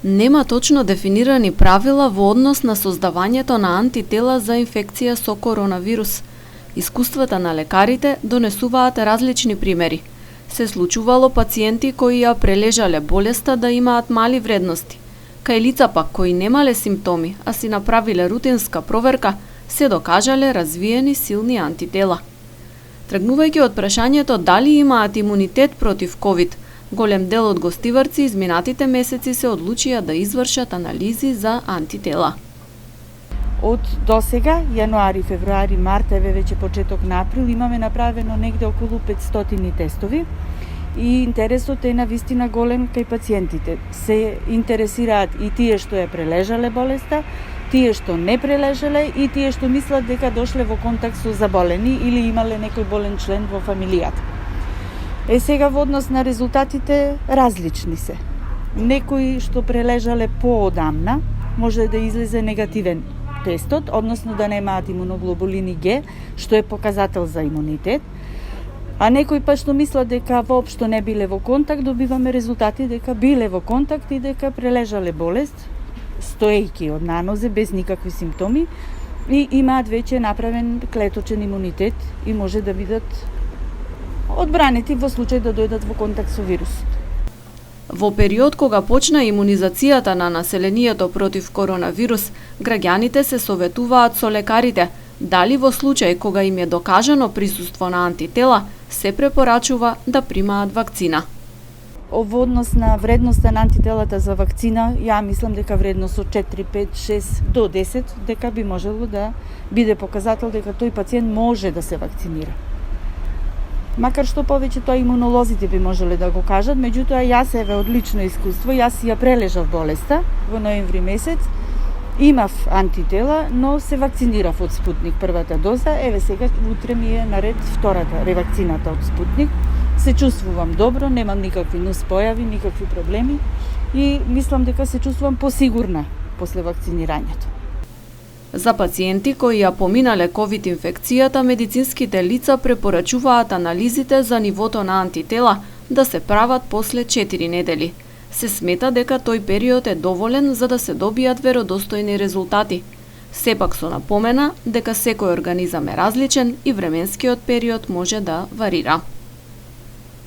Нема точно дефинирани правила во однос на создавањето на антитела за инфекција со коронавирус. Искуствата на лекарите донесуваат различни примери. Се случувало пациенти кои ја прележале болеста да имаат мали вредности. Кај лица пак кои немале симптоми, а си направиле рутинска проверка, се докажале развиени силни антитела. Тргнувајќи од прашањето дали имаат имунитет против ковид, голем дел од гостиварци изминатите месеци се одлучија да извршат анализи за антитела. Од досега, јануари, февруари, март, еве веќе почеток на април, имаме направено негде околу 500 тестови и интересот е на вистина голем кај пациентите. Се интересираат и тие што ја прележале болеста, тие што не прележале и тие што мислат дека дошле во контакт со заболени или имале некој болен член во фамилијата. Сега во однос на резултатите различни се. Некои што прележале поодамна може да излезе негативен тестот, односно да немаат имуноглобулини Г, што е показател за имунитет. А некои па што мислат дека воопшто не биле во контакт, добиваме резултати дека биле во контакт и дека прележале болест, стоејќи од нанозе без никакви симптоми и имаат веќе направен клеточен имунитет и може да бидат одбранети во случај да дојдат во контакт со вирусот. Во период кога почна имунизацијата на населението против коронавирус, граѓаните се советуваат со лекарите дали во случај кога им е докажано присуство на антитела, се препорачува да примаат вакцина. Во однос на вредноста на антителата за вакцина, ја мислам дека вредност од 4, 5, 6 до 10, дека би можело да биде показател дека тој пациент може да се вакцинира. Макар што повеќе тоа имунолозите би можеле да го кажат, меѓутоа јас еве од лично искуство, јас ја прележав болеста во ноември месец, имав антитела, но се вакцинирав од Спутник првата доза, еве сега утре ми е наред втората ревакцината од Спутник. Се чувствувам добро, немам никакви нуспојави, никакви проблеми и мислам дека се чувствувам посигурна после вакцинирањето. За пациенти кои ја поминале ковид инфекцијата, медицинските лица препорачуваат анализите за нивото на антитела да се прават после 4 недели. Се смета дека тој период е доволен за да се добијат веродостојни резултати. Сепак со напомена дека секој организам е различен и временскиот период може да варира.